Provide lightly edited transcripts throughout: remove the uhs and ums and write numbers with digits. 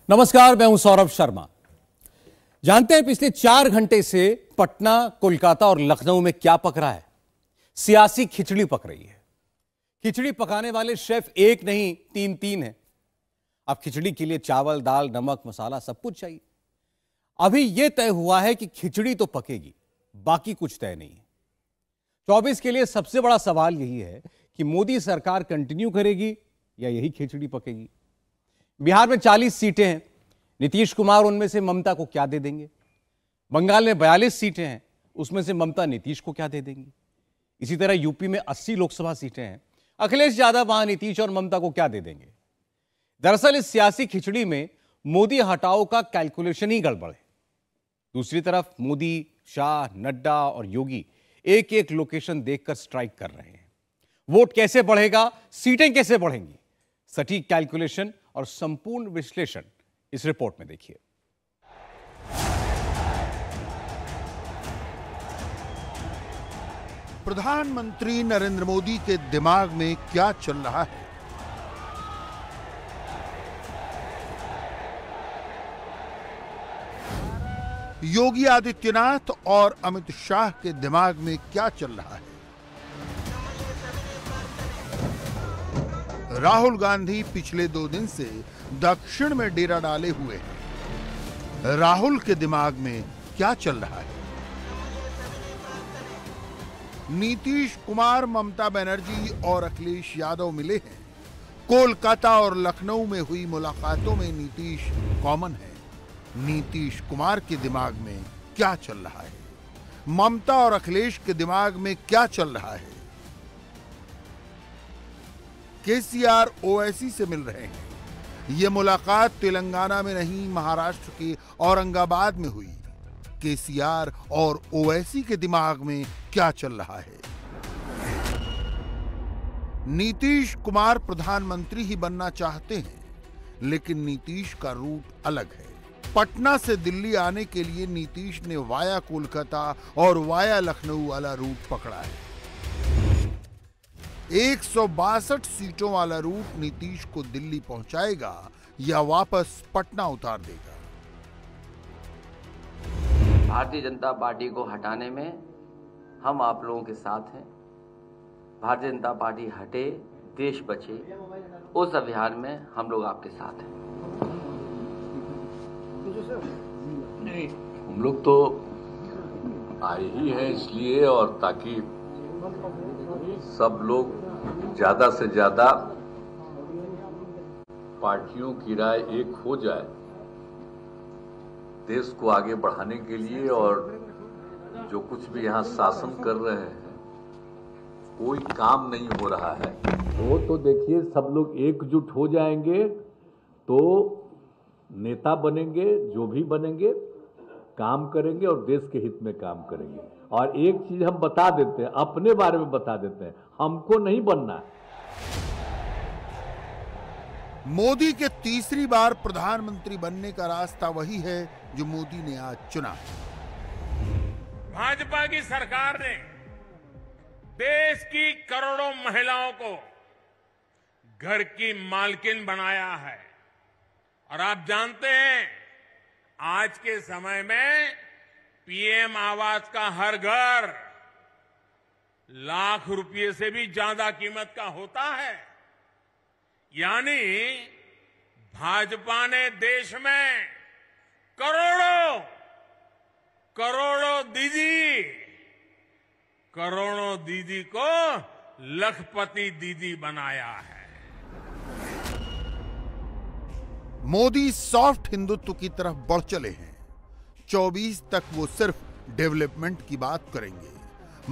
नमस्कार, मैं हूं सौरभ शर्मा। जानते हैं पिछले 4 घंटे से पटना, कोलकाता और लखनऊ में क्या पक रहा है? सियासी खिचड़ी पक रही है। खिचड़ी पकाने वाले शेफ एक नहीं, 3 हैं। अब खिचड़ी के लिए चावल, दाल, नमक, मसाला सब कुछ चाहिए। अभी यह तय हुआ है कि खिचड़ी तो पकेगी, बाकी कुछ तय नहीं है। 24 के लिए सबसे बड़ा सवाल यही है कि मोदी सरकार कंटिन्यू करेगी या यही खिचड़ी पकेगी। बिहार में 40 सीटें हैं, नीतीश कुमार उनमें से ममता को क्या दे देंगे? बंगाल में 42 सीटें हैं, उसमें से ममता नीतीश को क्या दे देंगी? इसी तरह यूपी में 80 लोकसभा सीटें हैं, अखिलेश यादव वहां नीतीश और ममता को क्या दे देंगे? दरअसल इस सियासी खिचड़ी में मोदी हटाओ का कैलकुलेशन ही गड़बड़ है। दूसरी तरफ मोदी, शाह, नड्डा और योगी एक एक लोकेशन देखकर स्ट्राइक कर रहे हैं। वोट कैसे बढ़ेगा, सीटें कैसे बढ़ेंगी, सटीक कैलकुलेशन और संपूर्ण विश्लेषण इस रिपोर्ट में देखिए। प्रधानमंत्री नरेंद्र मोदी के दिमाग में क्या चल रहा है? योगी आदित्यनाथ और अमित शाह के दिमाग में क्या चल रहा है? राहुल गांधी पिछले 2 दिन से दक्षिण में डेरा डाले हुए हैं। राहुल के दिमाग में क्या चल रहा है? नीतीश कुमार, ममता बनर्जी और अखिलेश यादव मिले हैं। कोलकाता और लखनऊ में हुई मुलाकातों में नीतीश कॉमन है। नीतीश कुमार के दिमाग में क्या चल रहा है? ममता और अखिलेश के दिमाग में क्या चल रहा है? केसीआर ओवैसी से मिल रहे हैं। यह मुलाकात तेलंगाना में नहीं, महाराष्ट्र के औरंगाबाद में हुई। केसीआर और ओवैसी के दिमाग में क्या चल रहा है? नीतीश कुमार प्रधानमंत्री ही बनना चाहते हैं, लेकिन नीतीश का रूट अलग है। पटना से दिल्ली आने के लिए नीतीश ने वाया कोलकाता और वाया लखनऊ वाला रूट पकड़ा है। 162 सीटों वाला रूट नीतीश को दिल्ली पहुंचाएगा या वापस पटना उतार देगा? भारतीय जनता पार्टी को हटाने में हम आप लोगों के साथ हैं। भारतीय जनता पार्टी हटे, देश बचे, उस अभियान में हम लोग आपके साथ हैं। हम लोग तो आए ही हैं इसलिए, और ताकि सब लोग ज्यादा से ज्यादा पार्टियों की राय एक हो जाए देश को आगे बढ़ाने के लिए। और जो कुछ भी यहाँ शासन कर रहे हैं, कोई काम नहीं हो रहा है। वो तो देखिए, सब लोग एकजुट हो जाएंगे तो नेता बनेंगे, जो भी बनेंगे काम करेंगे और देश के हित में काम करेंगे। और एक चीज हम बता देते हैं, अपने बारे में बता देते हैं, हमको नहीं बनना है। मोदी के तीसरी बार प्रधानमंत्री बनने का रास्ता वही है जो मोदी ने आज चुना। भाजपा की सरकार ने देश की करोड़ों महिलाओं को घर की मालकिन बनाया है। और आप जानते हैं, आज के समय में पीएम आवास का हर घर ₹1,00,000 से भी ज्यादा कीमत का होता है। यानी भाजपा ने देश में करोड़ों दीदी को लखपति दीदी बनाया है। मोदी सॉफ्ट हिंदुत्व की तरफ बढ़ चले हैं। 24 तक वो सिर्फ डेवलपमेंट की बात करेंगे।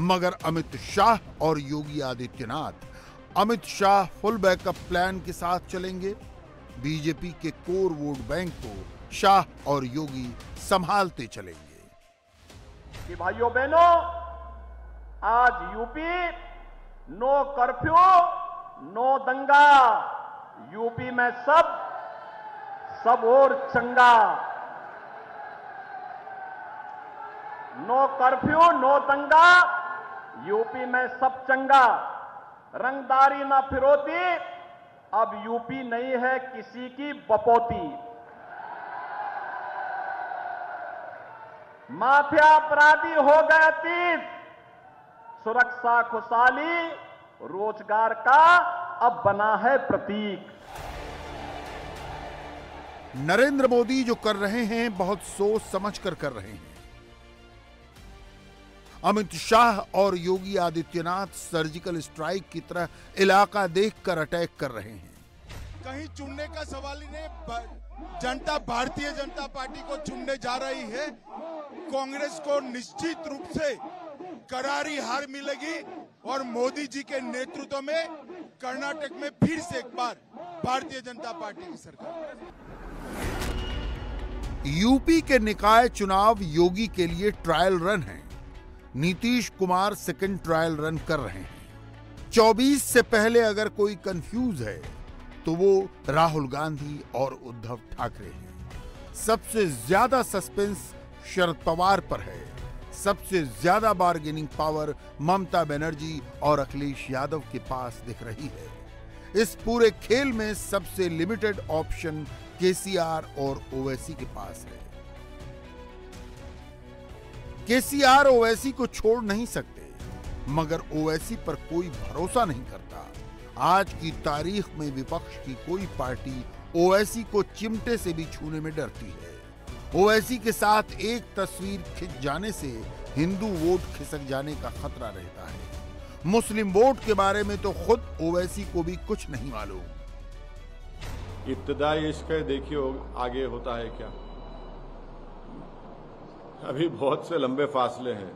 मगर अमित शाह और Yogi Adityanath, Amit Shah full backup plan के साथ चलेंगे। बीजेपी के कोर वोट बैंक को शाह और योगी संभालते चलेंगे। कि भाइयों बहनों, आज यूपी नो कर्फ्यू, नो दंगा। यूपी में सब और चंगा। नो कर्फ्यू, नो दंगा, यूपी में सब चंगा। रंगदारी ना फिरौती, अब यूपी नहीं है किसी की बपौती। माफिया अपराधी हो गए अतीत, सुरक्षा खुशहाली रोजगार का अब बना है प्रतीक। नरेंद्र मोदी जो कर रहे हैं बहुत सोच समझकर कर रहे हैं। अमित शाह और योगी आदित्यनाथ सर्जिकल स्ट्राइक की तरह इलाका देखकर अटैक कर रहे हैं। कहीं चुनने का सवाल ही नहीं, जनता भारतीय जनता पार्टी को चुनने जा रही है। कांग्रेस को निश्चित रूप से करारी हार मिलेगी और मोदी जी के नेतृत्व में कर्नाटक में फिर से एक बार भारतीय जनता पार्टी की सरकार। यूपी के निकाय चुनाव योगी के लिए ट्रायल रन है। Nitish Kumar second trial run कर रहे हैं। 24 से पहले अगर कोई कंफ्यूज है तो वो राहुल गांधी और उद्धव ठाकरे हैं। सबसे ज्यादा सस्पेंस शरद पवार पर है। सबसे ज्यादा बार्गेनिंग पावर ममता बनर्जी और अखिलेश यादव के पास दिख रही है। इस पूरे खेल में सबसे लिमिटेड ऑप्शन केसीआर और ओवैसी के पास है। केसीआर ओवैसी को छोड़ नहीं सकते, मगर ओवैसी पर कोई भरोसा नहीं करता। आज की तारीख में विपक्ष की कोई पार्टी ओवैसी को चिमटे से भी छूने में डरती है। ओवैसी के साथ एक तस्वीर खिंच जाने से हिंदू वोट खिसक जाने का खतरा रहता है। मुस्लिम वोट के बारे में तो खुद ओवैसी को भी कुछ नहीं मालूम। इब्तदाई इश्क है, देखिए आगे होता है क्या। अभी बहुत से लंबे फासले हैं,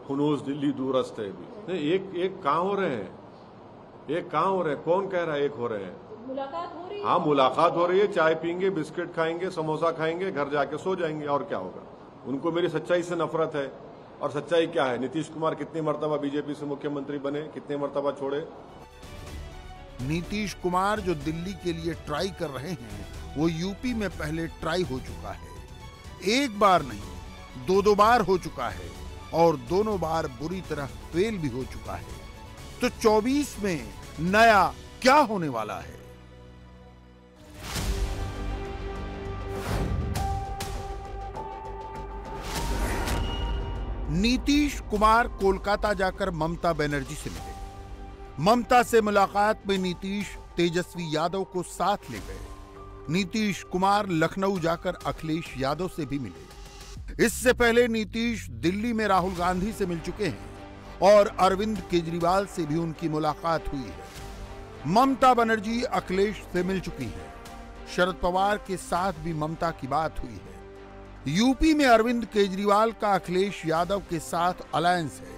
हुनूस दिल्ली दूरस्थ है। अभी एक कहाँ हो रहे हैं, एक कहाँ हो रहे हैं, कौन कह रहा है एक हो रहे हैं? मुलाकात हो रही है। हाँ, मुलाकात हो रही है, चाय पीएंगे, बिस्किट खाएंगे, समोसा खाएंगे, घर जाके सो जाएंगे, और क्या होगा। उनको मेरी सच्चाई से नफरत है। और सच्चाई क्या है? नीतीश कुमार कितनी मर्तबा बीजेपी से मुख्यमंत्री बने, कितने मर्तबा छोड़े। नीतीश कुमार जो दिल्ली के लिए ट्राई कर रहे हैं, वो यूपी में पहले ट्राई हो चुका है। एक बार नहीं, दो बार हो चुका है और दोनों बार बुरी तरह फेल भी हो चुका है। तो 24 में नया क्या होने वाला है? नीतीश कुमार कोलकाता जाकर ममता बनर्जी से मिले। ममता से मुलाकात में नीतीश तेजस्वी यादव को साथ ले गए। नीतीश कुमार लखनऊ जाकर अखिलेश यादव से भी मिले। इससे पहले नीतीश दिल्ली में राहुल गांधी से मिल चुके हैं और अरविंद केजरीवाल से भी उनकी मुलाकात हुई है। ममता बनर्जी अखिलेश से मिल चुकी है। शरद पवार के साथ भी ममता की बात हुई है। यूपी में अरविंद केजरीवाल का अखिलेश यादव के साथ अलायंस है।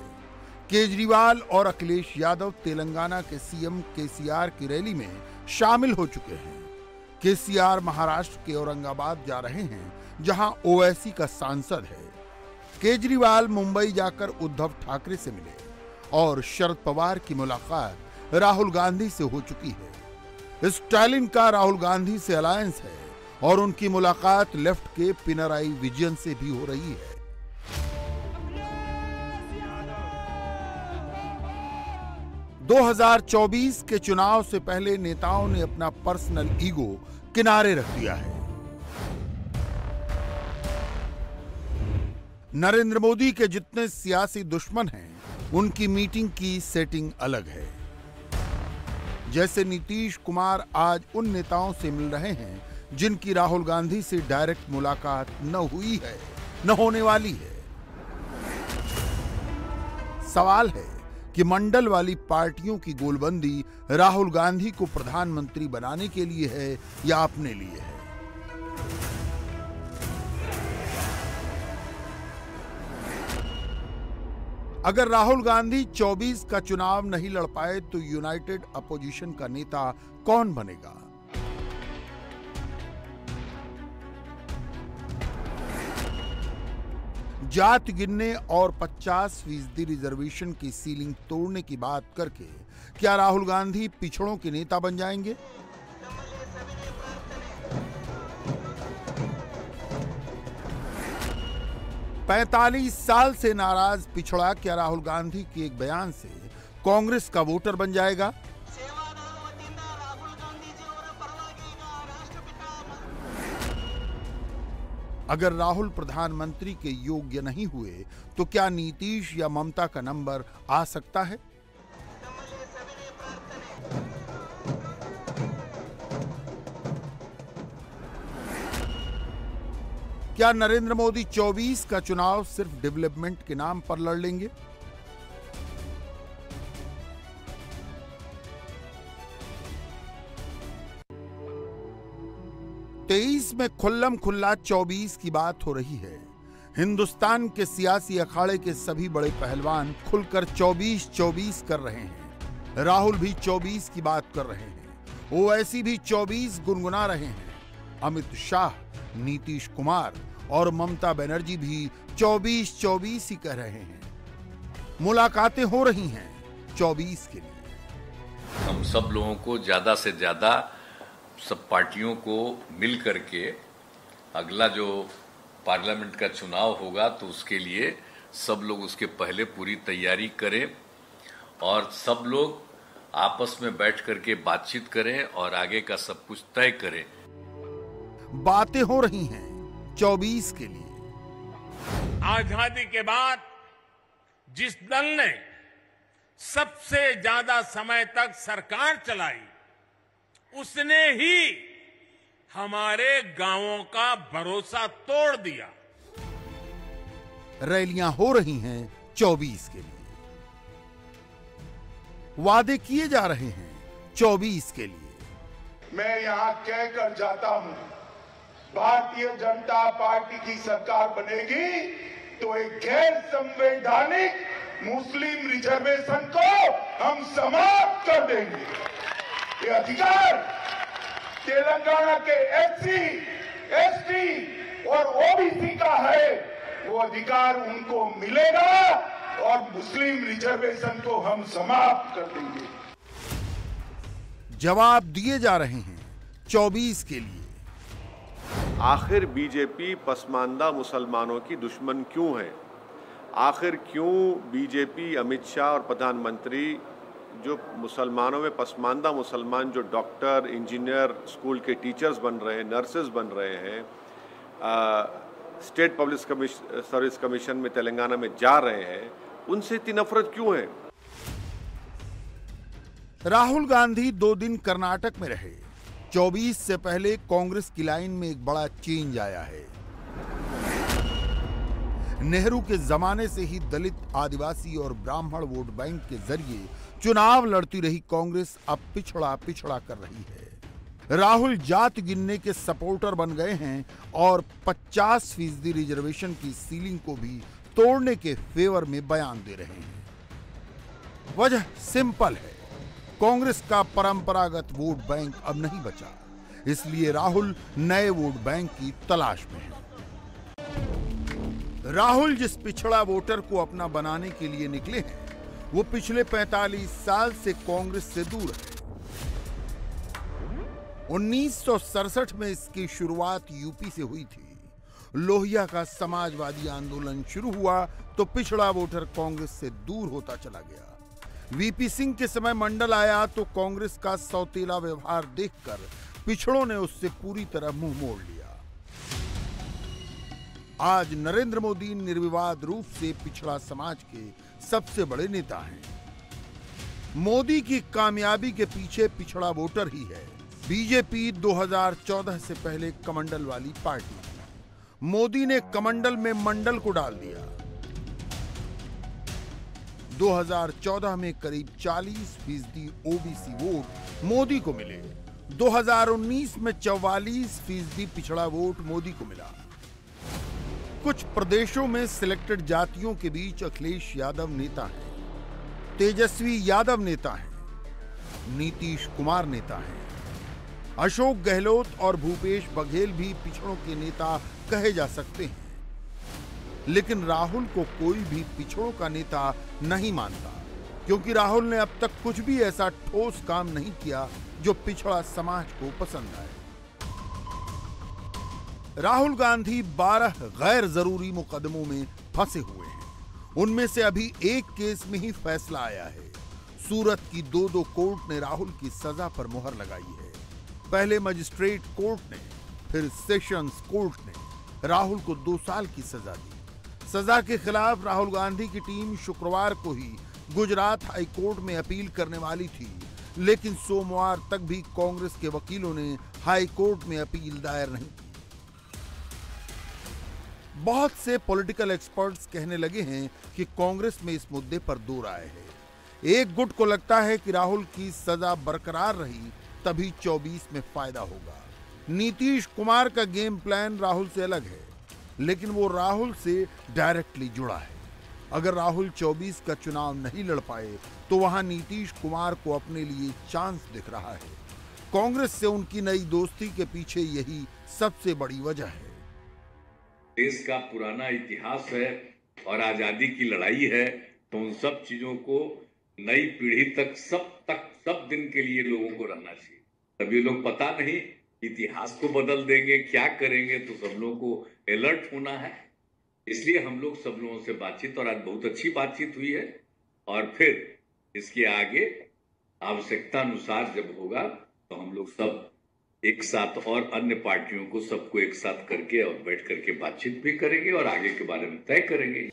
केजरीवाल और अखिलेश यादव तेलंगाना के सीएम केसीआर की रैली में शामिल हो चुके हैं। केसीआर महाराष्ट्र के औरंगाबाद जा रहे हैं, जहां ओवैसी का सांसद है। केजरीवाल मुंबई जाकर उद्धव ठाकरे से मिले और शरद पवार की मुलाकात राहुल गांधी से हो चुकी है। स्टालिन का राहुल गांधी से अलायंस है और उनकी मुलाकात लेफ्ट के पिनराई विजयन से भी हो रही है। – 2024 के चुनाव से पहले नेताओं ने अपना पर्सनल ईगो किनारे रख दिया है। नरेंद्र मोदी के जितने सियासी दुश्मन हैं, उनकी मीटिंग की सेटिंग अलग है। जैसे नीतीश कुमार आज उन नेताओं से मिल रहे हैं जिनकी राहुल गांधी से डायरेक्ट मुलाकात न हुई है, न होने वाली है। सवाल है कि मंडल वाली पार्टियों की गोलबंदी राहुल गांधी को प्रधानमंत्री बनाने के लिए है या अपने लिए है। अगर राहुल गांधी 24 का चुनाव नहीं लड़ पाए तो यूनाइटेड अपोजिशन का नेता कौन बनेगा? जात गिनने और 50% रिजर्वेशन की सीलिंग तोड़ने की बात करके क्या राहुल गांधी पिछड़ों के नेता बन जाएंगे? पैंतालीस साल से नाराज पिछड़ा क्या राहुल गांधी के एक बयान से कांग्रेस का वोटर बन जाएगा? अगर राहुल प्रधानमंत्री के योग्य नहीं हुए तो क्या नीतीश या ममता का नंबर आ सकता है? क्या नरेंद्र मोदी 24 का चुनाव सिर्फ डेवलपमेंट के नाम पर लड़ लेंगे? तेईस में खुल्लम खुल्ला 24 की बात हो रही है। हिंदुस्तान के सियासी अखाड़े के सभी बड़े पहलवान खुलकर 24-24 कर रहे हैं। राहुल भी 24 की बात कर रहे हैं। ओवैसी भी 24 गुनगुना रहे हैं। अमित शाह, नीतीश कुमार और ममता बनर्जी भी 24-24 ही कह रहे हैं। मुलाकातें हो रही हैं 24 के लिए। हम सब लोगों को ज्यादा से ज्यादा सब पार्टियों को मिल करके अगला जो पार्लियामेंट का चुनाव होगा तो उसके लिए सब लोग उसके पहले पूरी तैयारी करें और सब लोग आपस में बैठ करके बातचीत करें और आगे का सब कुछ तय करें। बातें हो रही हैं 24 के लिए। आजादी के बाद जिस दल ने सबसे ज्यादा समय तक सरकार चलाई उसने ही हमारे गांवों का भरोसा तोड़ दिया। रैलियां हो रही हैं 24 के लिए। वादे किए जा रहे हैं 24 के लिए। मैं यहां कहकर जाता हूं, भारतीय जनता पार्टी की सरकार बनेगी तो एक गैर संवैधानिक मुस्लिम रिजर्वेशन को हम समाप्त कर देंगे। ये अधिकार तेलंगाना के एससी, एसटी और ओबीसी का है, वो अधिकार उनको मिलेगा और मुस्लिम रिजर्वेशन को हम समाप्त कर देंगे। जवाब दिए जा रहे हैं 24 के लिए। आखिर बीजेपी पसमानदा मुसलमानों की दुश्मन क्यों है? आखिर क्यों बीजेपी, अमित शाह और प्रधानमंत्री जो मुसलमानों में पसमानदा मुसलमान जो डॉक्टर, इंजीनियर, स्कूल के टीचर्स बन रहे हैं, नर्सेज बन रहे हैं, स्टेट पब्लिक सर्विस कमीशन में तेलंगाना में जा रहे हैं, उनसे इतनी नफरत क्यों है? राहुल गांधी 2 दिन कर्नाटक में रहे। 24 से पहले कांग्रेस की लाइन में एक बड़ा चेंज आया है। नेहरू के जमाने से ही दलित, आदिवासी और ब्राह्मण वोट बैंक के जरिए चुनाव लड़ती रही कांग्रेस अब पिछड़ा पिछड़ा कर रही है। राहुल जात गिनने के सपोर्टर बन गए हैं और 50% रिजर्वेशन की सीलिंग को भी तोड़ने के फेवर में बयान दे रहे हैं। वजह सिंपल है, कांग्रेस का परंपरागत वोट बैंक अब नहीं बचा, इसलिए राहुल नए वोट बैंक की तलाश में है। राहुल जिस पिछड़ा वोटर को अपना बनाने के लिए निकले हैं वो पिछले 45 साल से कांग्रेस से दूर है। 1967 में इसकी शुरुआत यूपी से हुई थी। लोहिया का समाजवादी आंदोलन शुरू हुआ तो पिछड़ा वोटर कांग्रेस से दूर होता चला गया। वीपी सिंह के समय मंडल आया तो कांग्रेस का सौतेला व्यवहार देखकर पिछड़ों ने उससे पूरी तरह मुंह मोड़ लिया। आज नरेंद्र मोदी निर्विवाद रूप से पिछड़ा समाज के सबसे बड़े नेता हैं। मोदी की कामयाबी के पीछे पिछड़ा वोटर ही है। बीजेपी 2014 से पहले कमंडल वाली पार्टी थी। मोदी ने कमंडल में मंडल को डाल दिया। 2014 में करीब 40% ओबीसी वोट मोदी को मिले। 2019 में 44% पिछड़ा वोट मोदी को मिला। कुछ प्रदेशों में सिलेक्टेड जातियों के बीच अखिलेश यादव नेता हैं, तेजस्वी यादव नेता हैं, नीतीश कुमार नेता हैं, अशोक गहलोत और भूपेश बघेल भी पिछड़ों के नेता कहे जा सकते हैं। लेकिन राहुल को कोई भी पिछड़ों का नेता नहीं मानता, क्योंकि राहुल ने अब तक कुछ भी ऐसा ठोस काम नहीं किया जो पिछड़ा समाज को पसंद आए। राहुल गांधी 12 गैर जरूरी मुकदमों में फंसे हुए हैं। उनमें से अभी एक केस में ही फैसला आया है। सूरत की 2 कोर्ट ने राहुल की सजा पर मुहर लगाई है। पहले मजिस्ट्रेट कोर्ट ने, फिर सेशंस कोर्ट ने राहुल को 2 साल की सजा दी। सजा के खिलाफ राहुल गांधी की टीम शुक्रवार को ही गुजरात हाई कोर्ट में अपील करने वाली थी, लेकिन सोमवार तक भी कांग्रेस के वकीलों ने हाई कोर्ट में अपील दायर नहीं की। बहुत से पॉलिटिकल एक्सपर्ट्स कहने लगे हैं कि कांग्रेस में इस मुद्दे पर 2 राय है। एक गुट को लगता है कि राहुल की सजा बरकरार रही तभी 24 में फायदा होगा। नीतीश कुमार का गेम प्लान राहुल से अलग है, लेकिन वो राहुल से डायरेक्टली जुड़ा है। अगर राहुल 24 का चुनाव नहीं लड़ पाए तो वहां नीतीश कुमार को अपने लिए चांस दिख रहा है। कांग्रेस से उनकी नई दोस्ती के पीछे यही सबसे बड़ी वजह है। देश का पुराना इतिहास है और आजादी की लड़ाई है, तो उन सब चीजों को नई पीढ़ी तक सब दिन के लिए लोगों को रहना चाहिए। तब ये लोग पता नहीं इतिहास को बदल देंगे, क्या करेंगे, तो सब लोगों को अलर्ट होना है। इसलिए हम लोग सब लोगों से बातचीत, और आज बहुत अच्छी बातचीत हुई है, और फिर इसके आगे आवश्यकता अनुसार जब होगा तो हम लोग सब एक साथ और अन्य पार्टियों को सबको एक साथ करके और बैठ करके बातचीत भी करेंगे और आगे के बारे में तय करेंगे।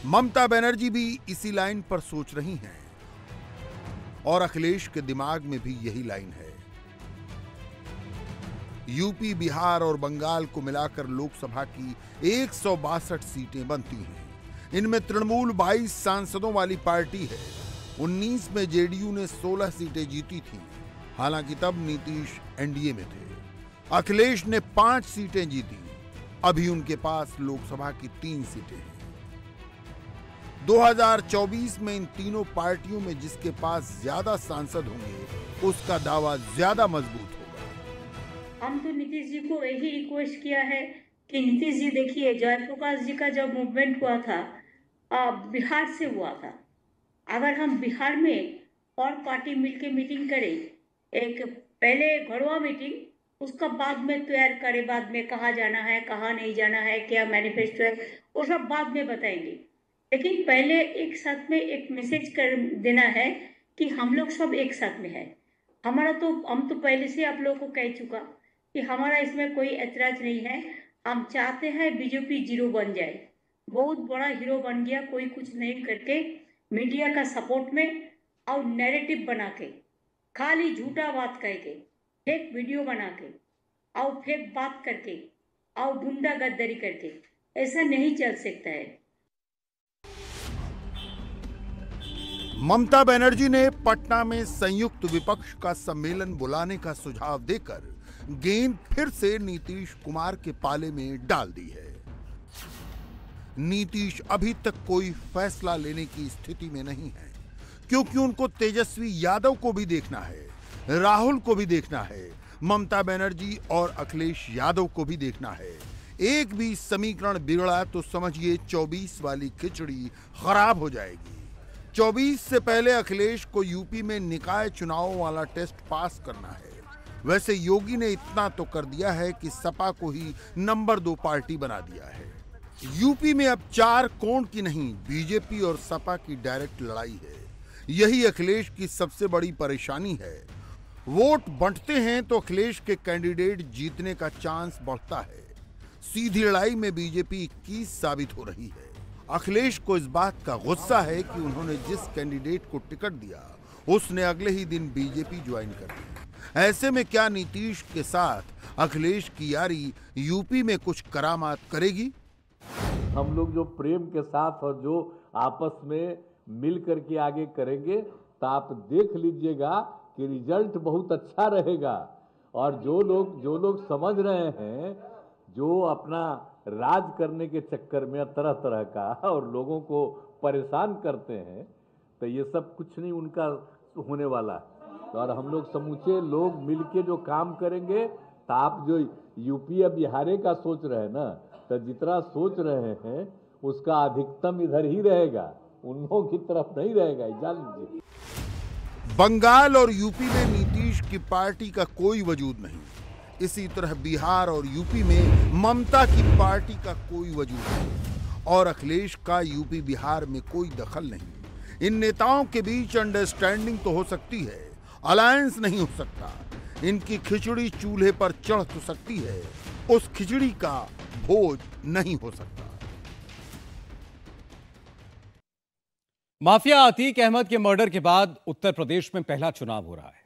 ममता बनर्जी भी इसी लाइन पर सोच रही हैं और अखिलेश के दिमाग में भी यही लाइन है। यूपी, बिहार और बंगाल को मिलाकर लोकसभा की 162 सीटें बनती हैं। इनमें तृणमूल 22 सांसदों वाली पार्टी है। 19 में जेडीयू ने 16 सीटें जीती थीं, हालांकि तब नीतीश एनडीए में थे। अखिलेश ने 5 सीटें जीती। अभी उनके पास लोकसभा की 3 सीटें हैं। 2024 में इन तीनों पार्टियों में जिसके पास ज्यादा सांसद होंगे उसका दावा ज्यादा मजबूत होगा। हम तो नीतीश जी को यही रिक्वेस्ट किया है कि नीतीश जी देखिए, जयप्रकाश जी का जब मूवमेंट हुआ था बिहार से हुआ था। अगर हम बिहार में और पार्टी मिलके मीटिंग करें, एक पहले घरवा मीटिंग, उसका बाद में तैयार करें, बाद में कहाँ जाना है, कहाँ नहीं जाना है, क्या मैनिफेस्टो है, वो सब बाद में बताएंगे। लेकिन पहले एक साथ में एक मैसेज कर देना है कि हम लोग सब एक साथ में है। हमारा तो हम तो पहले से आप लोगों को कह चुका कि हमारा इसमें कोई ऐतराज नहीं है। हम चाहते हैं बीजेपी 0 बन जाए, बहुत बड़ा हीरो बन गया, कोई कुछ नहीं करके मीडिया का सपोर्ट में और नैरेटिव बना के, खाली झूठा बात करके, फेक वीडियो बना के और फेक बात करके और गुंडा गद्दारी करके, ऐसा नहीं चल सकता है। ममता बनर्जी ने पटना में संयुक्त विपक्ष का सम्मेलन बुलाने का सुझाव देकर गेंद फिर से नीतीश कुमार के पाले में डाल दी है। नीतीश अभी तक कोई फैसला लेने की स्थिति में नहीं है, क्योंकि उनको तेजस्वी यादव को भी देखना है, राहुल को भी देखना है, ममता बनर्जी और अखिलेश यादव को भी देखना है। एक भी समीकरण बिगड़ा तो समझिए 24 वाली खिचड़ी खराब हो जाएगी। 24 से पहले अखिलेश को यूपी में निकाय चुनावों वाला टेस्ट पास करना है। वैसे योगी ने इतना तो कर दिया है कि सपा को ही नंबर 2 पार्टी बना दिया है। यूपी में अब 4 कोण की नहीं, बीजेपी और सपा की डायरेक्ट लड़ाई है। यही अखिलेश की सबसे बड़ी परेशानी है। वोट बंटते हैं तो अखिलेश के कैंडिडेट जीतने का चांस बढ़ता है। सीधी लड़ाई में बीजेपी 21 साबित हो रही है। अखिलेश को इस बात का गुस्सा है कि उन्होंने जिस कैंडिडेट को टिकट दिया उसने अगले ही दिन बीजेपी ज्वाइन कर ली। ऐसे में क्या नीतीश के साथ अखिलेश की यारी यूपी में कुछ करामात करेगी? हम लोग जो प्रेम के साथ और जो आपस में मिल करके आगे करेंगे तो आप देख लीजिएगा कि रिजल्ट बहुत अच्छा रहेगा। और जो लोग समझ रहे हैं, जो अपना राज करने के चक्कर में तरह तरह का और लोगों को परेशान करते हैं, तो ये सब कुछ नहीं उनका होने वाला। और हम लोग समूचे लोग मिलके जो काम करेंगे, तो आप जो यूपी या बिहार का सोच रहे हैं ना, तो जितना सोच रहे हैं उसका अधिकतम इधर ही रहेगा, उन लोगों की तरफ नहीं रहेगा, जान लीजिए। बंगाल और यूपी में नीतीश की पार्टी का कोई वजूद नहीं। इसी तरह बिहार और यूपी में ममता की पार्टी का कोई वजूद नहीं और अखिलेश का यूपी बिहार में कोई दखल नहीं। इन नेताओं के बीच अंडरस्टैंडिंग तो हो सकती है, अलायंस नहीं हो सकता। इनकी खिचड़ी चूल्हे पर चढ़ तो सकती है, उस खिचड़ी का भोज नहीं हो सकता। माफिया अतीक अहमद के मर्डर के बाद उत्तर प्रदेश में पहला चुनाव हो रहा है।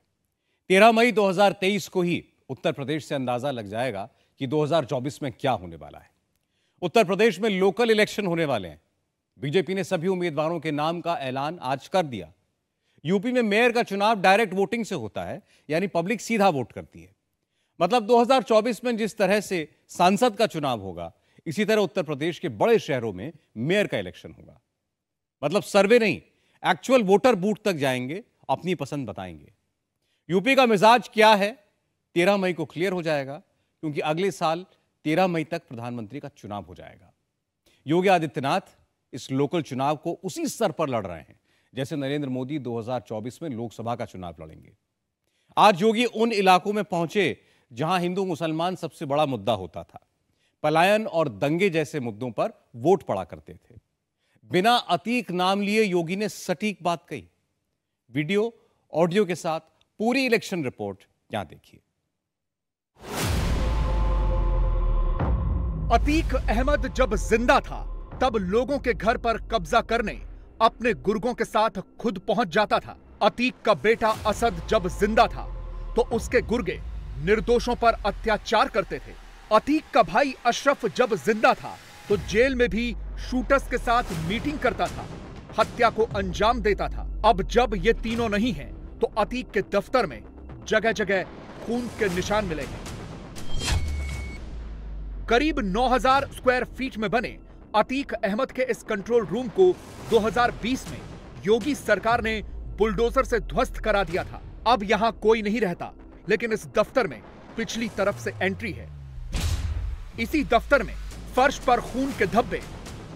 13 मई 2023 को ही उत्तर प्रदेश से अंदाजा लग जाएगा कि 2024 में क्या होने वाला है। उत्तर प्रदेश में लोकल इलेक्शन होने वाले हैं। बीजेपी ने सभी उम्मीदवारों के नाम का ऐलान आज कर दिया। यूपी में मेयर का चुनाव डायरेक्ट वोटिंग से होता है, यानी पब्लिक सीधा वोट करती है। मतलब 2024 में जिस तरह से सांसद का चुनाव होगा, इसी तरह उत्तर प्रदेश के बड़े शहरों में मेयर का इलेक्शन होगा। मतलब सर्वे नहीं, एक्चुअल वोटर बूथ तक जाएंगे, अपनी पसंद बताएंगे। यूपी का मिजाज क्या है 13 मई को क्लियर हो जाएगा, क्योंकि अगले साल 13 मई तक प्रधानमंत्री का चुनाव हो जाएगा। योगी आदित्यनाथ इस लोकल चुनाव को उसी स्तर पर लड़ रहे हैं जैसे नरेंद्र मोदी 2024 में लोकसभा का चुनाव लड़ेंगे। आज योगी उन इलाकों में पहुंचे जहां हिंदू मुसलमान सबसे बड़ा मुद्दा होता था। पलायन और दंगे जैसे मुद्दों पर वोट पड़ा करते थे। बिना अतीक नाम लिए योगी ने सटीक बात कही। वीडियो ऑडियो के साथ पूरी इलेक्शन रिपोर्ट यहां देखिए। अतीक अहमद जब जिंदा था तब लोगों के घर पर कब्जा करने अपने गुर्गों के साथ खुद पहुंच जाता था। अतीक का बेटा असद जब जिंदा था तो उसके गुर्गे निर्दोषों पर अत्याचार करते थे। अतीक का भाई अशरफ जब जिंदा था तो जेल में भी शूटर्स के साथ मीटिंग करता था, हत्या को अंजाम देता था। अब जब ये तीनों नहीं हैं तो अतीक के दफ्तर में जगह जगह खून के निशान मिले हैं। करीब 9000 स्क्वायर फीट में बने अतीक अहमद के इस कंट्रोल रूम को 2020 में योगी सरकार ने बुलडोजर से ध्वस्त करा दिया था। अब यहां कोई नहीं रहता, लेकिन इस दफ्तर में पिछली तरफ से एंट्री है। इसी दफ्तर में फर्श पर खून के धब्बे,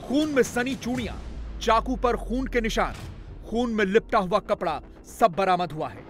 खून में सनी चूड़ियां, चाकू पर खून के निशान, खून में लिपटा हुआ कपड़ा सब बरामद हुआ है।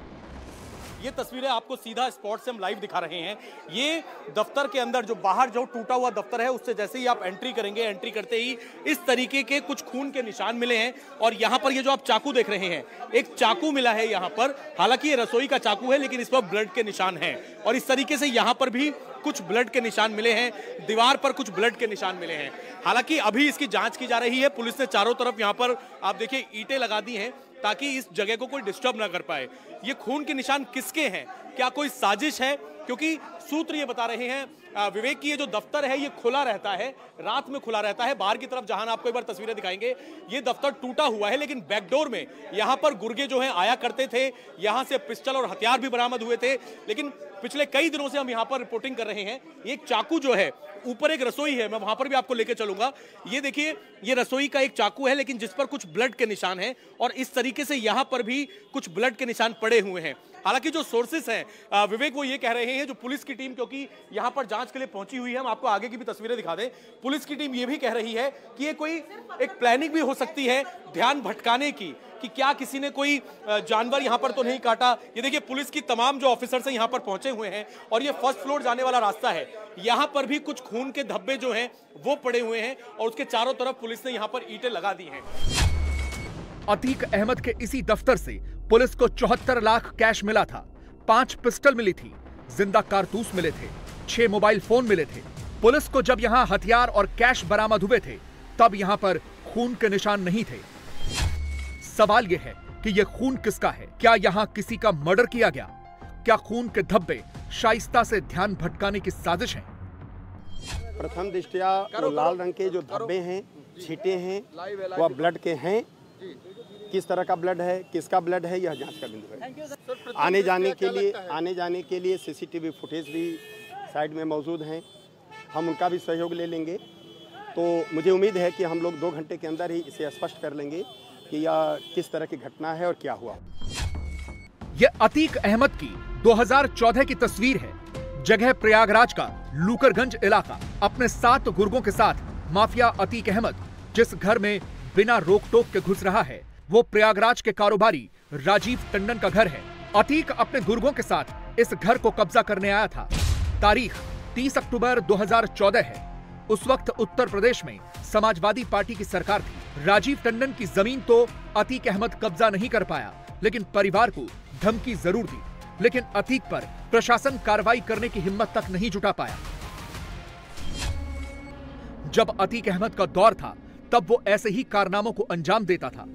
ये तस्वीरें आपको सीधा स्पॉट से हम लाइव दिखा रहे हैं। ये दफ्तर के अंदर जो बाहर जो टूटा हुआ दफ्तर है उससे जैसे ही आप एंट्री करेंगे, एंट्री करते ही इस तरीके के कुछ खून के निशान मिले हैं। और यहाँ पर ये जो आप चाकू देख रहे हैं, एक चाकू मिला है यहाँ पर। हालांकि ये रसोई का चाकू है, लेकिन इस पर ब्लड के निशान हैं। और इस तरीके से यहाँ पर भी कुछ ब्लड के निशान मिले हैं, दीवार पर कुछ ब्लड के निशान मिले हैं। हालांकि अभी इसकी जांच की जा रही है। पुलिस ने चारों तरफ यहाँ पर आप देखिए ईंटें लगा दी हैं ताकि इस जगह को कोई डिस्टर्ब ना कर पाए। ये खून के निशान किसके हैं? क्या कोई साजिश है? क्योंकि सूत्र ये बता रहे हैं विवेक की ये जो दफ्तर है ये खुला रहता है, रात में खुला रहता है। बाहर की तरफ जहां आपको एक बार तस्वीरें दिखाएंगे, ये दफ्तर टूटा हुआ है, लेकिन बैकडोर में यहां पर गुर्गे जो हैं आया करते थे। यहां से पिस्टल और हथियार भी बरामद हुए थे। लेकिन पिछले कई दिनों से हम यहां पर रिपोर्टिंग कर रहे हैं। एक चाकू जो है, ऊपर एक रसोई है, मैं वहां पर भी आपको लेकर चलूंगा। ये देखिए, ये रसोई का एक चाकू है, लेकिन जिस पर कुछ ब्लड के निशान हैं। और इस तरीके से यहां पर भी कुछ ब्लड के निशान पड़े हुए हैं। हालांकि जो सोर्सेस हैं विवेक, वो ये कह रहे हैं, जो पुलिस की टीम क्योंकि यहां पर जांच के लिए पहुंची हुई है, हम आपको आगे की भी तस्वीरें दिखा दें। पुलिस की टीम ये भी कह रही है कि ये कोई एक प्लानिंग भी हो सकती है ध्यान भटकाने की, कि क्या किसी ने कोई जानवर यहां पर तो नहीं काटा। ये देखिए, पुलिस की तमाम जो ऑफिसर्स हैं यहां पर पहुंचे हुए हैं। और ये फर्स्ट फ्लोर जाने वाला रास्ता है, यहां पर भी कुछ खून के धब्बे जो हैं वो पड़े हुए हैं। और उसके चारों तरफ पुलिस ने यहां पर ईंटें लगा दी हैं। अतीक अहमद के इसी दफ्तर से पुलिस को 74 लाख कैश मिला था, 5 पिस्टल मिली थी, जिंदा कारतूस मिले थे, 6 मोबाइल फोन मिले थे। पुलिस को जब यहां हथियार और कैश बरामद हुए थे तब यहां पर खून के निशान नहीं थे। सवाल यह है कि यह खून किसका है? क्या यहां किसी का मर्डर किया गया? क्या खून के धब्बे शाइस्ता से ध्यान भटकाने की साजिश है? प्रथम दृष्टया लाल रंग के जो धब्बे हैं, छींटे हैं, वह ब्लड के हैं। किस तरह का ब्लड है, किसका ब्लड है, यह जांच का बिंदु है। आने जाने के लिए सीसीटीवी फुटेज भी साइड में मौजूद हैं, हम उनका भी सहयोग ले लेंगे। तो मुझे उम्मीद है कि हम लोग 2 घंटे के अंदर ही इसे स्पष्ट कर लेंगे कि यह किस तरह की घटना है और क्या हुआ। यह अतीक अहमद की 2014 की तस्वीर है। जगह प्रयागराज का लूकरगंज इलाका। अपने 7 गुर्गों के साथ माफिया अतीक अहमद जिस घर में बिना रोक टोक के घुस रहा है, वो प्रयागराज के कारोबारी राजीव टंडन का घर है। अतीक अपने गुर्गों के साथ इस घर को कब्जा करने आया था। तारीख 30 अक्टूबर 2014 है। उस वक्त उत्तर प्रदेश में समाजवादी पार्टी की सरकार थी। राजीव टंडन की जमीन तो अतीक अहमद कब्जा नहीं कर पाया, लेकिन परिवार को धमकी जरूर दी। लेकिन अतीक पर प्रशासन कार्रवाई करने की हिम्मत तक नहीं जुटा पाया। जब अतीक अहमद का दौर था तब वो ऐसे ही कारनामों को अंजाम देता था।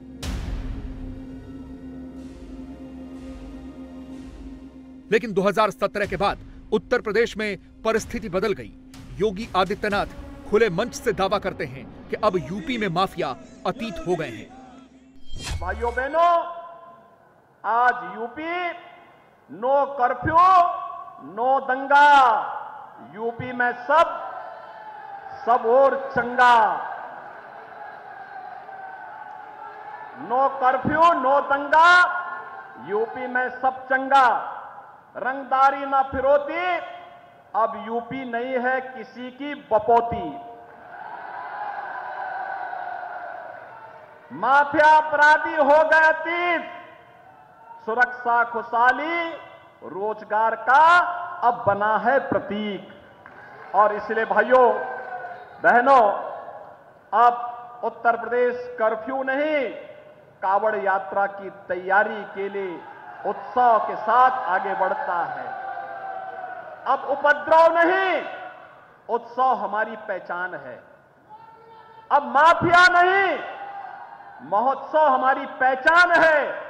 लेकिन 2017 के बाद उत्तर प्रदेश में परिस्थिति बदल गई। योगी आदित्यनाथ खुले मंच से दावा करते हैं कि अब यूपी में माफिया अतीत हो गए हैं। भाइयों बहनों, आज यूपी नो कर्फ्यू, नो दंगा। यूपी में सब और चंगा। नो कर्फ्यू, नो दंगा, यूपी में सब चंगा। रंगदारी ना फिरौती, अब यूपी नहीं है किसी की बपौती। माफिया अपराधी हो गए अतीत, सुरक्षा खुशहाली रोजगार का अब बना है प्रतीक। और इसलिए भाइयों बहनों, अब उत्तर प्रदेश कर्फ्यू नहीं, कावड़ यात्रा की तैयारी के लिए उत्साह के साथ आगे बढ़ता है। अब उपद्रव नहीं, उत्साह हमारी पहचान है। अब माफिया नहीं, महोत्सव हमारी पहचान है।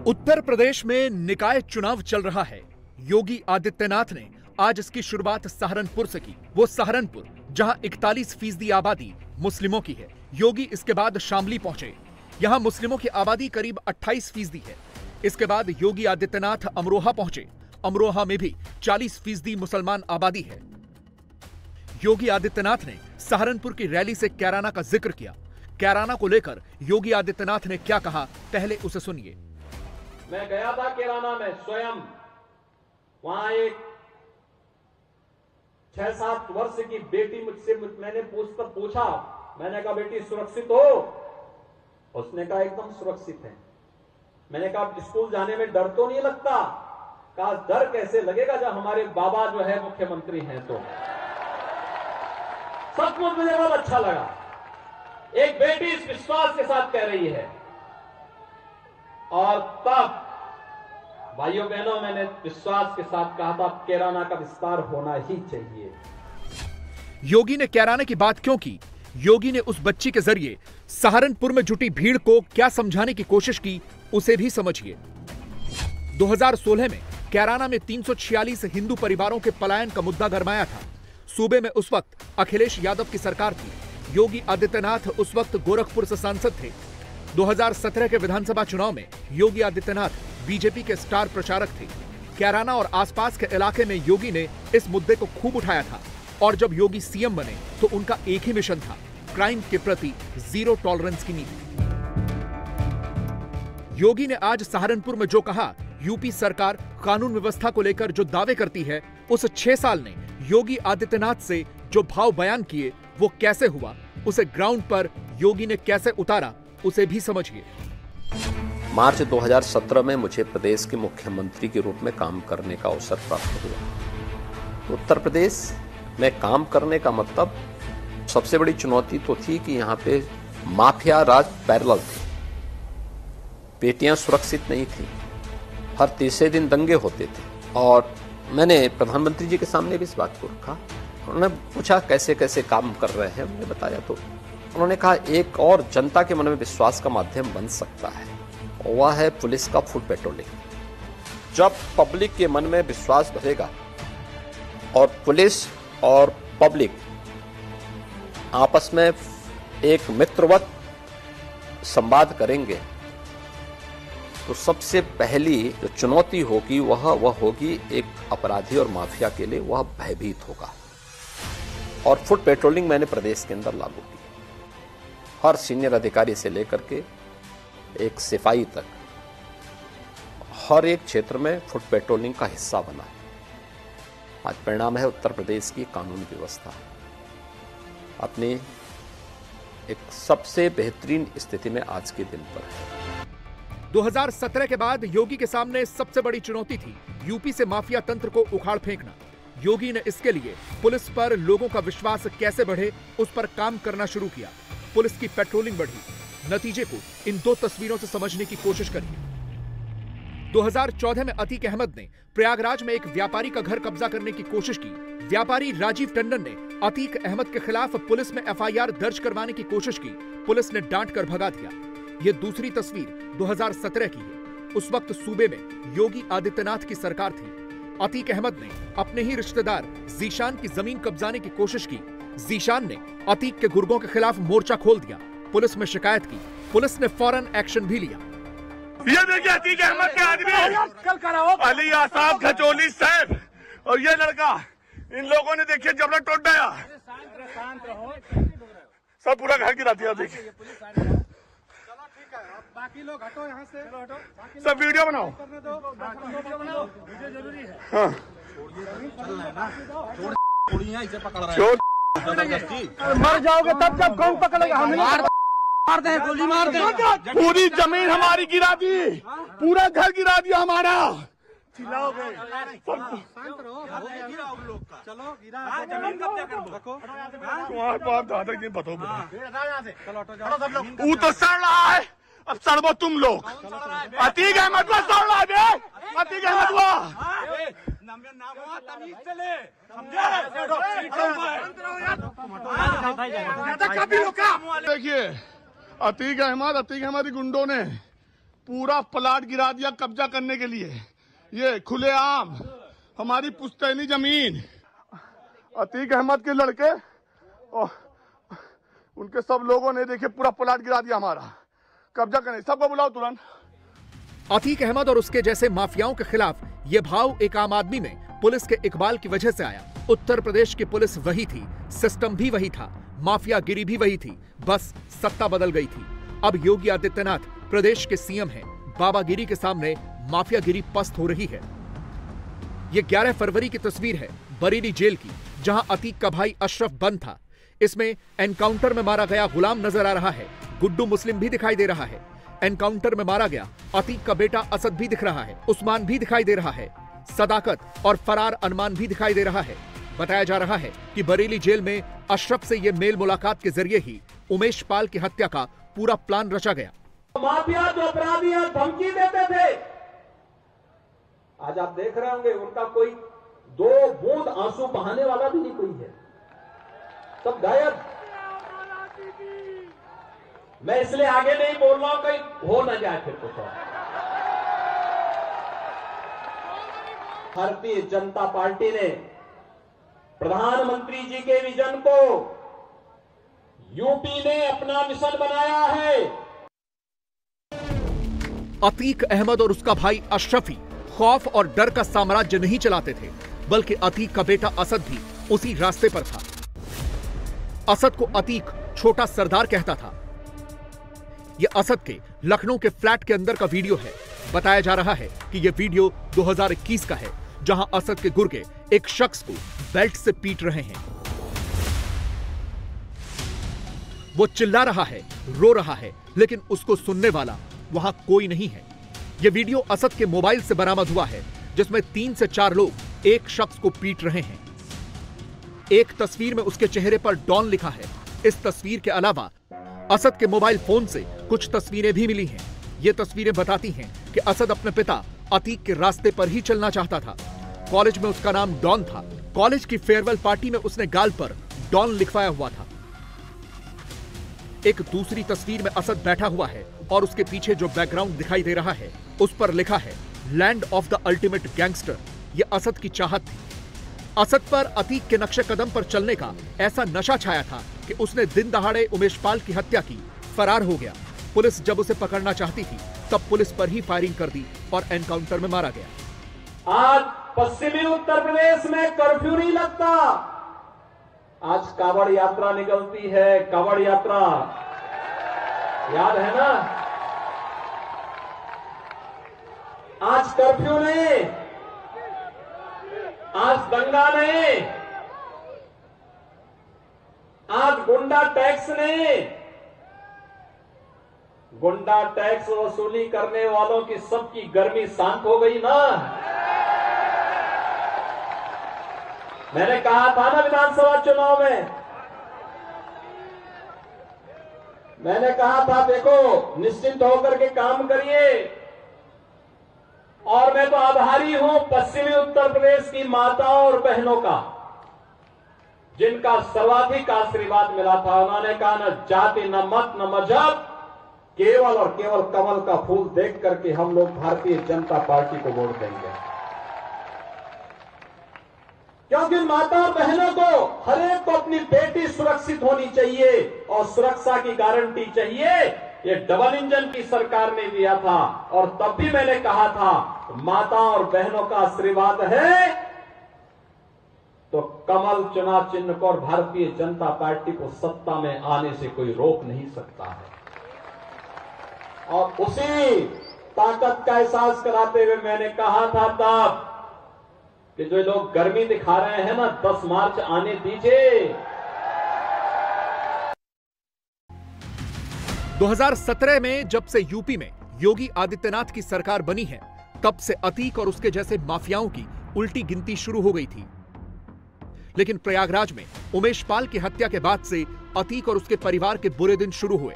उत्तर प्रदेश में निकाय चुनाव चल रहा है। योगी आदित्यनाथ ने आज इसकी शुरुआत सहारनपुर से की। वो सहारनपुर जहां 41% आबादी मुस्लिमों की है। योगी इसके बाद शामली पहुंचे। यहां मुस्लिमों की आबादी करीब 28% है। इसके बाद योगी आदित्यनाथ अमरोहा पहुंचे। अमरोहा में भी 40% मुसलमान आबादी है। योगी आदित्यनाथ ने सहारनपुर की रैली से कैराना का जिक्र किया। कैराना को लेकर योगी आदित्यनाथ ने क्या कहा, पहले उसे सुनिए। मैं गया था कैराना में स्वयं। वहां एक 6-7 वर्ष की बेटी मुझसे मैंने पूछा, मैंने कहा बेटी सुरक्षित हो? उसने कहा एकदम सुरक्षित है। मैंने कहा स्कूल जाने में डर तो नहीं लगता? कहा डर कैसे लगेगा जब हमारे बाबा जो है मुख्यमंत्री हैं। तो सचमुच मुझे बहुत अच्छा लगा। एक बेटी इस विश्वास के साथ कह रही है। और तब भाइयों बहनों, मैंने विश्वास के साथ कहा था कैराना का विस्तार होना ही चाहिए। योगी ने कैराना की बात क्यों की? योगी ने उस बच्ची के जरिए सहारनपुर में जुटी भीड़ को क्या समझाने की कोशिश की, उसे भी समझिए। 2016 में कैराना में 346 हिंदू परिवारों के पलायन का मुद्दा गरमाया था। सूबे में उस वक्त अखिलेश यादव की सरकार थी। योगी आदित्यनाथ उस वक्त गोरखपुर से सांसद थे। 2017 के विधानसभा चुनाव में योगी आदित्यनाथ बीजेपी के स्टार प्रचारक थे। कैराना और आसपास के इलाके में योगी ने इस मुद्दे को खूब उठाया था। और जब योगी सीएम बने तो उनका एक ही मिशन था, क्राइम के प्रति जीरो टॉलरेंस की नीति। योगी ने आज सहारनपुर में जो कहा, यूपी सरकार कानून व्यवस्था को लेकर जो दावे करती है, उस 6 साल ने योगी आदित्यनाथ से जो भाव बयान किए वो कैसे हुआ, उसे ग्राउंड पर योगी ने कैसे उतारा, उसे भी समझिए। मार्च 2017 में मुझे प्रदेश के मुख्यमंत्री के रूप में काम करने का अवसर प्राप्त हुआ। उत्तर प्रदेश में काम करने का मतलब सबसे बड़ी चुनौती तो थी कि यहाँ पे माफिया राज पैरेलल थी। बेटियां सुरक्षित नहीं थी। हर तीसरे दिन दंगे होते थे। और मैंने प्रधानमंत्री जी के सामने भी इस बात को रखा। उन्होंने पूछा कैसे कैसे काम कर रहे हैं, मैंने बताया तो उन्होंने कहा एक और जनता के मन में विश्वास का माध्यम बन सकता है, वह है पुलिस का फुट पेट्रोलिंग। जब पब्लिक के मन में विश्वास बढ़ेगा और पुलिस और पब्लिक आपस में एक मित्रवत संवाद करेंगे तो सबसे पहली जो चुनौती होगी वह होगी एक अपराधी और माफिया के लिए, वह भयभीत होगा। और फुट पेट्रोलिंग मैंने प्रदेश के अंदर लागू की। हर सीनियर अधिकारी से लेकर के एक सिपाही तक हर एक क्षेत्र में फुट पेट्रोलिंग का हिस्सा बना है। आज परिणाम है उत्तर प्रदेश की कानून व्यवस्था अपनी एक सबसे बेहतरीन स्थिति में आज के दिन पर है। 2017 के बाद योगी के सामने सबसे बड़ी चुनौती थी यूपी से माफिया तंत्र को उखाड़ फेंकना। योगी ने इसके लिए पुलिस पर लोगों का विश्वास कैसे बढ़े, उस पर काम करना शुरू किया। पुलिस की पेट्रोलिंग बढ़ी। नतीजे को इन 2 तस्वीरों से समझने की कोशिश करिए। 2014 में अतीक अहमद ने प्रयागराज में एक व्यापारी का घर कब्जा करने की कोशिश की। व्यापारी राजीव टंडन ने अतीक अहमद के खिलाफ पुलिस में एफआईआर दर्ज करवाने की कोशिश की। पुलिस ने डांट कर भगा दिया। ये दूसरी तस्वीर 2017 की है। उस वक्त सूबे में योगी आदित्यनाथ की सरकार थी। अतीक अहमद ने अपने ही रिश्तेदार जीशान की जमीन कब्जाने की कोशिश की। जीशान ने अतीक के गुर्गों के खिलाफ मोर्चा खोल दिया। पुलिस में शिकायत की। पुलिस ने फौरन एक्शन भी लिया। ये देखिए अतीक अहमद के आदमी अली आसाद खचोली सैफ और ये लड़का, इन लोगों ने देखिए जबरा तोड़ दिया। सब पूरा घर गिरा दिया। देखिए बाकी लोग हटो यहाँ से, हटो। सब वीडियो बनाओ। वीडियो जरूरी है। हाँ। इसे पकड़ रहा है। मर जाओगे तब जब कौन पकड़ेगा? हम मार दे, गोली मार दे। पूरी जमीन हमारी गिरा दी, पूरा घर गिरा दिया हमारा। चिल्लाओगे? शांत रहो। चलो गिरा जमीन कब्जा कर दो। तुम्हारे बाप दादा की बताओ। चलो हटो जाओ सब लोग। वो तो सड़ रहा है, अब सड़बो तुम लोग। अतीक अहमद वो सड़ रहा है। अतीक अहमद वो देखिए अतीक अहमद गुंडों ने पूरा प्लाट गिरा दिया कब्जा करने के लिए। ये खुलेआम हमारी पुश्तैनी जमीन। अतीक अहमद के लड़के और उनके सब लोगों ने देखिए पूरा प्लाट गिरा दिया हमारा, कब्जा करने। सबको बुलाओ तुरंत। अतीक अहमद और उसके जैसे माफियाओं के खिलाफ ये भाव एक आम आदमी में पुलिस के इकबाल की वजह से आया। उत्तर प्रदेश की पुलिस वही थी, सिस्टम भी वही था, माफियागिरी भी वही थी, बस सत्ता बदल गई थी। अब योगी आदित्यनाथ प्रदेश के सीएम हैं। बाबागिरी के सामने माफियागिरी पस्त हो रही है। ये 11 फरवरी की तस्वीर है बरेली जेल की, जहां अतीक का भाई अशरफ बंद था। इसमें एनकाउंटर में मारा गया गुलाम नजर आ रहा है। गुड्डू मुस्लिम भी दिखाई दे रहा है। एनकाउंटर में मारा गया अतीक का बेटा असद भी दिख रहा है। उस्मान भी दिखाई दे रहा है। सदाकत और फरार अनमान भी दिखाई दे रहा है। बताया जा रहा है कि बरेली जेल में अशरफ से यह मेल मुलाकात के जरिए ही उमेश पाल की हत्या का पूरा प्लान रचा गया। माफिया जो अपराधी धमकी देते थे, आज आप देख रहे होंगे उनका कोई 2 बूंद आंसू बहाने वाला भी नहीं कोई है, सब गायब। मैं इसलिए आगे नहीं बोल रहा हूं कहीं हो ना जाए फिर कुछ। भारतीय जनता पार्टी ने प्रधानमंत्री जी के विजन को यूपी ने अपना मिशन बनाया है। अतीक अहमद और उसका भाई अशरफी खौफ और डर का साम्राज्य नहीं चलाते थे, बल्कि अतीक का बेटा असद भी उसी रास्ते पर था। असद को अतीक छोटा सरदार कहता था। यह असद के लखनऊ के फ्लैट के अंदर का वीडियो है। बताया जा रहा है कि यह वीडियो 2021 का है, जहां असद के गुर्गे एक शख्स को बेल्ट से पीट रहे हैं। वो चिल्ला रहा है, रो रहा है, लेकिन उसको सुनने वाला वहां कोई नहीं है। यह वीडियो असद के मोबाइल से बरामद हुआ है, जिसमें 3 से 4 लोग एक शख्स को पीट रहे हैं। एक तस्वीर में उसके चेहरे पर डॉन लिखा है। इस तस्वीर के अलावा असद के मोबाइल फोन से कुछ तस्वीरें भी मिली हैं। ये तस्वीरें बताती हैं कि असद अपने पिता अतीक के रास्ते पर ही चलना चाहता था। कॉलेज में उसका नाम डॉन था। कॉलेज की फेयरवेल पार्टी में उसने गाल पर डॉन लिखवाया हुआ था। एक दूसरी तस्वीर में असद बैठा हुआ है और उसके पीछे जो बैकग्राउंड दिखाई दे रहा है उस पर लिखा है land of the ultimate gangster. यह असद की चाहत थी। असद पर अतीक के नक्शे कदम पर चलने का ऐसा नशा छाया था कि उसने दिन दहाड़े उमेश पाल की हत्या की, फरार हो गया। पुलिस जब उसे पकड़ना चाहती थी तब पुलिस पर ही फायरिंग कर दी और एनकाउंटर में मारा गया। आज पश्चिमी उत्तर प्रदेश में कर्फ्यू नहीं लगता। आज कावड़ यात्रा निकलती है, कावड़ यात्रा याद है ना। आज कर्फ्यू नहीं, आज दंगा नहीं, आज गुंडा टैक्स नहीं। गुंडा टैक्स वसूली करने वालों की सबकी गर्मी शांत हो गई ना। मैंने कहा था ना विधानसभा चुनाव में, मैंने कहा था देखो निश्चिंत होकर के काम करिए, और मैं तो आभारी हूं पश्चिमी उत्तर प्रदेश की माताओं और बहनों का, जिनका सर्वाधिक आशीर्वाद मिला था। उन्होंने कहा न जाति, न मत, न मजहब, केवल और केवल कमल का फूल देख करके हम लोग भारतीय जनता पार्टी को वोट देंगे। क्योंकि माता और बहनों को, हर एक को अपनी बेटी सुरक्षित होनी चाहिए और सुरक्षा की गारंटी चाहिए। ये डबल इंजन की सरकार ने दिया था और तब भी मैंने कहा था माता और बहनों का आशीर्वाद है तो कमल चुनाव चिन्ह को और भारतीय जनता पार्टी को सत्ता में आने से कोई रोक नहीं सकता है। और उसी ताकत का एहसास कराते हुए मैंने कहा था तब कि जो लोग गर्मी दिखा रहे हैं ना, 10 मार्च आने दीजिए। 2017 में जब से यूपी में योगी आदित्यनाथ की सरकार बनी है, तब से अतीक और उसके जैसे माफियाओं की उल्टी गिनती शुरू हो गई थी। लेकिन प्रयागराज में उमेश पाल की हत्या के बाद से अतीक और उसके परिवार के बुरे दिन शुरू हुए।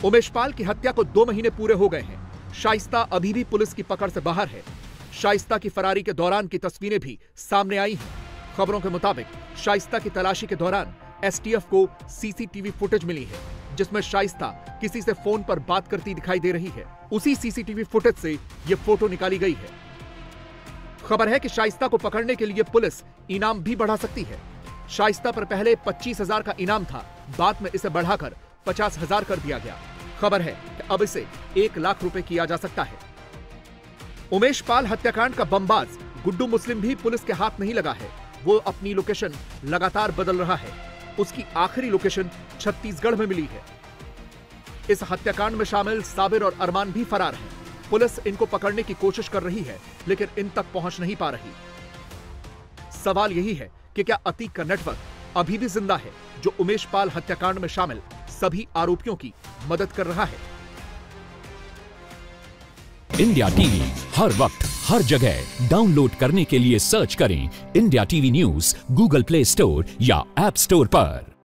उमेश पाल की हत्या को 2 महीने पूरे हो गए हैं। शाइस्ता अभी भी पुलिस की पकड़ से बाहर है। शाइस्ता की फरारी के दौरान की तस्वीरें भी सामने आई हैं। खबरों के मुताबिक शाइस्ता की तलाशी के दौरान एसटीएफ को सीसीटीवी फुटेज मिली है, जिसमें शाइस्ता किसी से फोन पर बात करती दिखाई दे रही है। उसी सीसीटीवी फुटेज से यह फोटो निकाली गई है। खबर है कि शाइस्ता को पकड़ने के लिए पुलिस इनाम भी बढ़ा सकती है। शाइस्ता पर पहले 25,000 का इनाम था, बाद में इसे बढ़ाकर 50,000 कर दिया गया। खबर है कि अब इसे 1 लाख रुपए किया जा सकता है। उमेश पाल हत्याकांड का बमबाज गुड्डू मुस्लिम भी पुलिस के हाथ नहीं लगा है। वो अपनी लोकेशन लगातार बदल रहा है। उसकी आखिरी लोकेशन छत्तीसगढ़ में मिली है। इस हत्याकांड में शामिल साबिर और अरमान भी फरार हैं। पुलिस इनको पकड़ने की कोशिश कर रही है, लेकिन इन तक पहुंच नहीं पा रही। सवाल यही है कि क्या अतीक का नेटवर्क अभी भी जिंदा है, जो उमेश पाल हत्याकांड में शामिल सभी आरोपियों की मदद कर रहा है। इंडिया टीवी हर वक्त हर जगह डाउनलोड करने के लिए सर्च करें India TV news Google play store या ऐप स्टोर पर।